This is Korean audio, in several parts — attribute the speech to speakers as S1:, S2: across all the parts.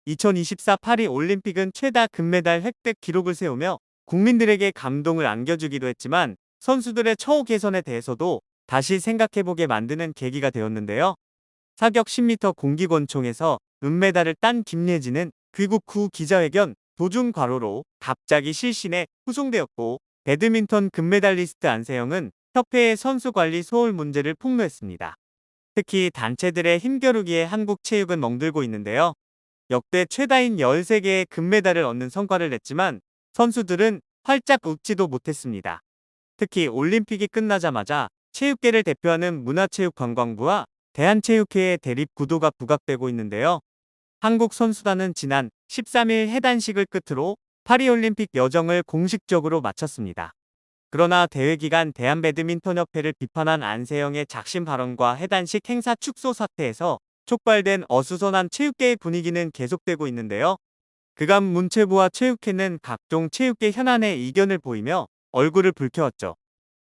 S1: 2024 파리 올림픽은 최다 금메달 획득 기록을 세우며 국민들에게 감동을 안겨주기도 했지만 선수들의 처우 개선에 대해서도 다시 생각해보게 만드는 계기가 되었는데요. 사격 10m 공기권총에서 은메달을 딴 김예진은 귀국 후 기자회견 도중 과로로 갑자기 실신에 후송되었고, 배드민턴 금메달리스트 안세영은 협회의 선수관리 소홀 문제를 폭로했습니다. 특히 단체들의 힘겨루기에 한국 체육은 멍들고 있는데요. 역대 최다인 13개의 금메달을 얻는 성과를 냈지만 선수들은 활짝 웃지도 못했습니다. 특히 올림픽이 끝나자마자 체육계를 대표하는 문화체육관광부와 대한체육회의 대립 구도가 부각되고 있는데요. 한국 선수단은 지난 13일 해단식을 끝으로 파리올림픽 여정을 공식적으로 마쳤습니다. 그러나 대회 기간 대한배드민턴협회를 비판한 안세영의 작심 발언과 해단식 행사 축소 사태에서 촉발된 어수선한 체육계의 분위기는 계속되고 있는데요. 그간 문체부와 체육회는 각종 체육계 현안에 이견을 보이며 얼굴을 붉혀왔죠.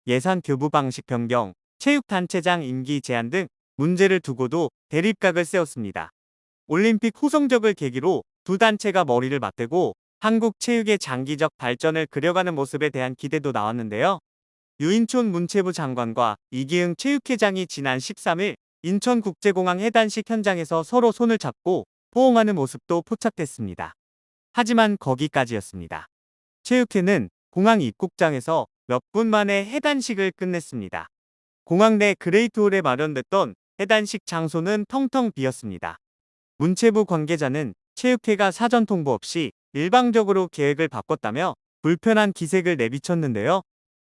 S1: 예산 교부 방식 변경, 체육단체장 임기 제한 등 문제를 두고도 대립각을 세웠습니다. 올림픽 후성적을 계기로 두 단체가 머리를 맞대고 한국 체육의 장기적 발전을 그려가는 모습에 대한 기대도 나왔는데요. 유인촌 문체부 장관과 이기흥 체육회장이 지난 13일 인천국제공항 해단식 현장에서 서로 손을 잡고 포옹하는 모습도 포착됐습니다. 하지만 거기까지였습니다. 체육회는 공항 입국장에서 몇 분 만에 해단식을 끝냈습니다. 공항 내 그레이트홀에 마련됐던 해단식 장소는 텅텅 비었습니다. 문체부 관계자는 체육회가 사전 통보 없이 일방적으로 계획을 바꿨다며 불편한 기색을 내비쳤는데요.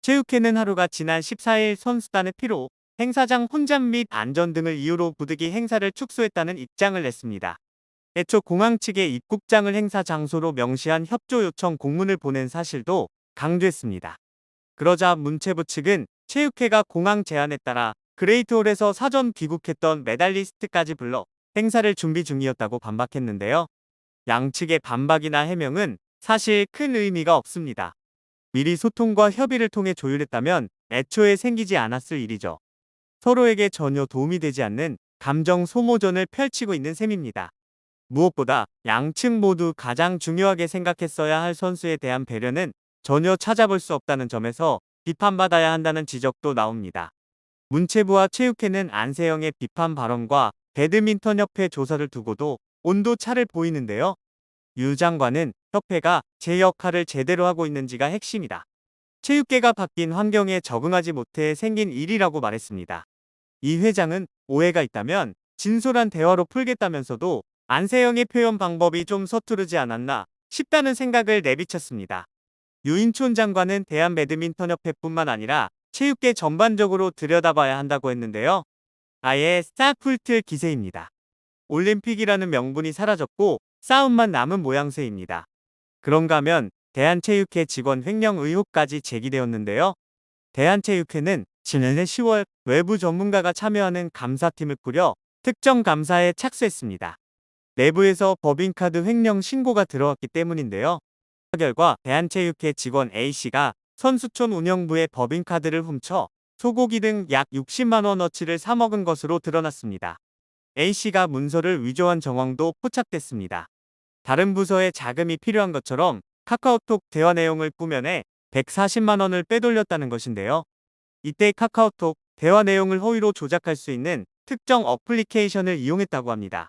S1: 체육회는 하루가 지난 14일 선수단의 피로, 행사장 혼잡 및 안전 등을 이유로 부득이 행사를 축소했다는 입장을 냈습니다. 애초 공항 측에 입국장을 행사 장소로 명시한 협조 요청 공문을 보낸 사실도 강조했습니다. 그러자 문체부 측은 체육회가 공항 제안에 따라 그레이트홀에서 사전 귀국했던 메달리스트까지 불러 행사를 준비 중이었다고 반박했는데요. 양측의 반박이나 해명은 사실 큰 의미가 없습니다. 미리 소통과 협의를 통해 조율했다면 애초에 생기지 않았을 일이죠. 서로에게 전혀 도움이 되지 않는 감정 소모전을 펼치고 있는 셈입니다. 무엇보다 양측 모두 가장 중요하게 생각했어야 할 선수에 대한 배려는 전혀 찾아볼 수 없다는 점에서 비판받아야 한다는 지적도 나옵니다. 문체부와 체육회는 안세영의 비판 발언과 배드민턴협회 조사를 두고도 온도차를 보이는데요. 유 장관은 협회가 제 역할을 제대로 하고 있는지가 핵심이다. 체육계가 바뀐 환경에 적응하지 못해 생긴 일이라고 말했습니다. 이 회장은 오해가 있다면 진솔한 대화로 풀겠다면서도 안세영의 표현 방법이 좀 서투르지 않았나 싶다는 생각을 내비쳤습니다. 유인촌 장관은 대한배드민턴협회뿐만 아니라 체육계 전반적으로 들여다봐야 한다고 했는데요. 아예 싹훑을 기세입니다. 올림픽이라는 명분이 사라졌고 싸움만 남은 모양새입니다. 그런가 하면 대한체육회 직원 횡령 의혹까지 제기되었는데요. 대한체육회는 지난해 10월 외부 전문가가 참여하는 감사팀을 꾸려 특정 감사에 착수했습니다. 내부에서 법인카드 횡령 신고가 들어왔기 때문인데요. 결과 대한체육회 직원 A씨가 선수촌 운영부의 법인카드를 훔쳐 소고기 등 약 60만 원어치를 사먹은 것으로 드러났습니다. A씨가 문서를 위조한 정황도 포착됐습니다. 다른 부서에 자금이 필요한 것처럼 카카오톡 대화 내용을 꾸며내 140만 원을 빼돌렸다는 것인데요. 이때 카카오톡 대화 내용을 허위로 조작할 수 있는 특정 어플리케이션을 이용했다고 합니다.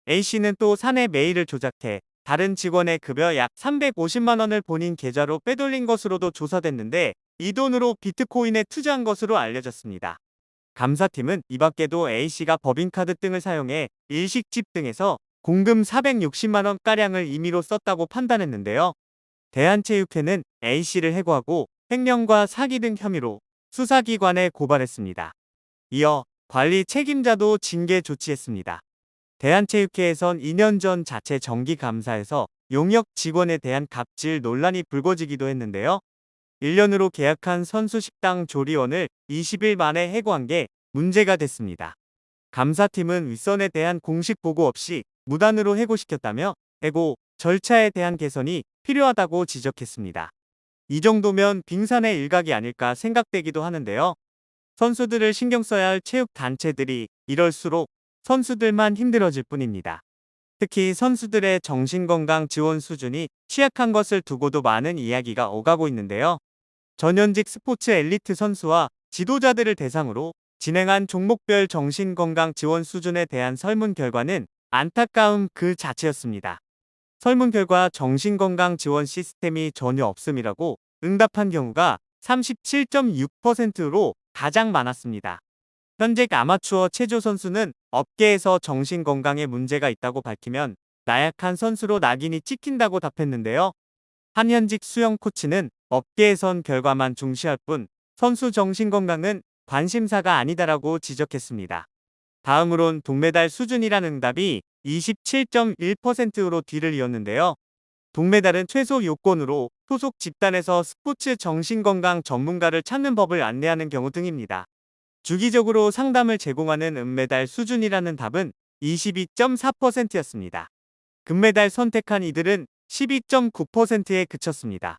S1: A씨는 또 사내 메일을 조작해 다른 직원의 급여 약 350만 원을 본인 계좌로 빼돌린 것으로도 조사됐는데 이 돈으로 비트코인에 투자한 것으로 알려졌습니다. 감사팀은 이 밖에도 A씨가 법인카드 등을 사용해 일식집 등에서 공금 460만 원가량을 임의로 썼다고 판단했는데요. 대한체육회는 A씨를 해고하고 횡령과 사기 등 혐의로 수사기관에 고발했습니다. 이어 관리 책임자도 징계 조치했습니다. 대한체육회에선 2년 전 자체 정기감사에서 용역 직원에 대한 갑질 논란이 불거지기도 했는데요. 1년으로 계약한 선수 식당 조리원을 20일 만에 해고한 게 문제가 됐습니다. 감사팀은 윗선에 대한 공식 보고 없이 무단으로 해고시켰다며 해고 절차에 대한 개선이 필요하다고 지적했습니다. 이 정도면 빙산의 일각이 아닐까 생각되기도 하는데요. 선수들을 신경 써야 할 체육 단체들이 이럴수록 선수들만 힘들어질 뿐입니다. 특히 선수들의 정신건강 지원 수준이 취약한 것을 두고도 많은 이야기가 오가고 있는데요. 전현직 스포츠 엘리트 선수와 지도자들을 대상으로 진행한 종목별 정신건강 지원 수준에 대한 설문 결과는 안타까움 그 자체였습니다. 설문 결과 정신건강 지원 시스템이 전혀 없음이라고 응답한 경우가 37.6%로 가장 많았습니다. 현직 아마추어 체조 선수는 업계에서 정신건강에 문제가 있다고 밝히면 나약한 선수로 낙인이 찍힌다고 답했는데요. 한 현직 수영 코치는 업계에선 결과만 중시할 뿐 선수 정신건강은 관심사가 아니다라고 지적했습니다. 다음으론 동메달 수준이라는 응답이 27.1%로 뒤를 이었는데요. 동메달은 최소 요건으로 소속 집단에서 스포츠 정신건강 전문가를 찾는 법을 안내하는 경우 등입니다. 주기적으로 상담을 제공하는 은메달 수준이라는 답은 22.4%였습니다. 금메달 선택한 이들은 12.9%에 그쳤습니다.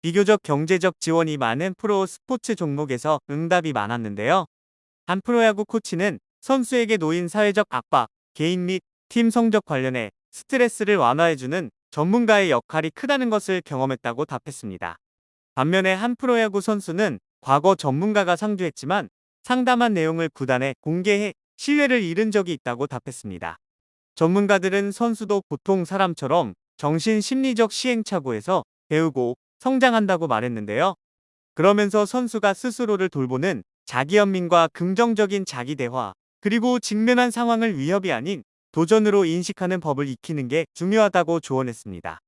S1: 비교적 경제적 지원이 많은 프로 스포츠 종목에서 응답이 많았는데요. 한 프로야구 코치는 선수에게 놓인 사회적 압박, 개인 및 팀 성적 관련해 스트레스를 완화해주는 전문가의 역할이 크다는 것을 경험했다고 답했습니다. 반면에 한 프로야구 선수는 과거 전문가가 상주했지만 상담한 내용을 구단에 공개해 신뢰를 잃은 적이 있다고 답했습니다. 전문가들은 선수도 보통 사람처럼 정신심리적 시행착오에서 배우고 성장한다고 말했는데요. 그러면서 선수가 스스로를 돌보는 자기연민과 긍정적인 자기대화, 그리고 직면한 상황을 위협이 아닌 도전으로 인식하는 법을 익히는 게 중요하다고 조언했습니다.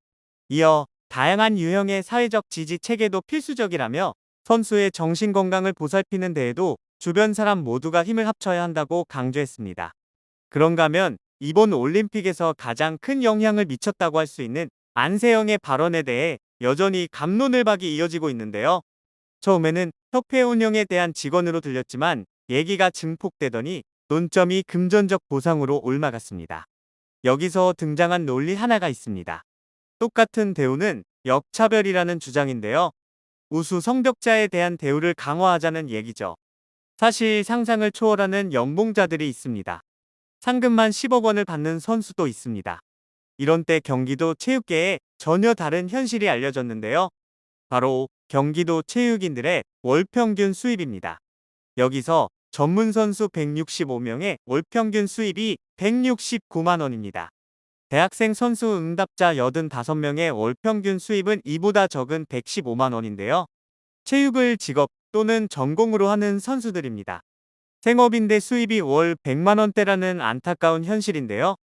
S1: 이어 다양한 유형의 사회적 지지 체계도 필수적이라며 선수의 정신건강을 보살피는 데에도 주변 사람 모두가 힘을 합쳐야 한다고 강조했습니다. 그런가 하면 이번 올림픽에서 가장 큰 영향을 미쳤다고 할 수 있는 안세영의 발언에 대해 여전히 갑론을박이 이어지고 있는데요. 처음에는 협회 운영에 대한 직언으로 들렸지만 얘기가 증폭되더니 논점이 금전적 보상으로 옮아갔습니다. 여기서 등장한 논리 하나가 있습니다. 똑같은 대우는 역차별이라는 주장인데요. 우수 성적자에 대한 대우를 강화하자는 얘기죠. 사실 상상을 초월하는 연봉자들이 있습니다. 상금만 10억 원을 받는 선수도 있습니다. 이런 때 경기도 체육계에 전혀 다른 현실이 알려졌는데요. 바로 경기도 체육인들의 월 평균 수입입니다. 여기서 전문 선수 165명의 월 평균 수입이 169만 원입니다. 대학생 선수 응답자 85명의 월 평균 수입은 이보다 적은 115만 원인데요. 체육을 직업 또는 전공으로 하는 선수들입니다. 생업인데 수입이 월 100만 원대라는 안타까운 현실인데요.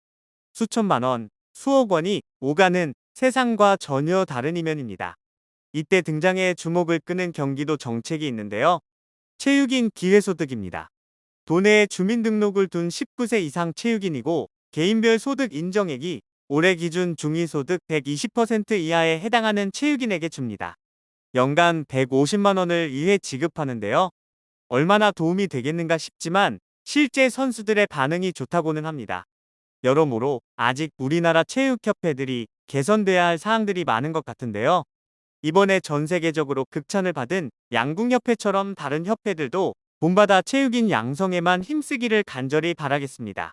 S1: 수천만 원, 수억 원이 오가는 세상과 전혀 다른 이면입니다. 이때 등장해 주목을 끄는 경기도 정책이 있는데요. 체육인 기회소득입니다. 도내에 주민등록을 둔 19세 이상 체육인이고 개인별 소득 인정액이 올해 기준 중위소득 120% 이하에 해당하는 체육인에게 줍니다. 연간 150만 원을 2회 지급하는데요. 얼마나 도움이 되겠는가 싶지만 실제 선수들의 반응이 좋다고는 합니다. 여러모로 아직 우리나라 체육협회들이 개선돼야 할 사항들이 많은 것 같은데요. 이번에 전 세계적으로 극찬을 받은 양궁협회처럼 다른 협회들도 본받아 체육인 양성에만 힘쓰기를 간절히 바라겠습니다.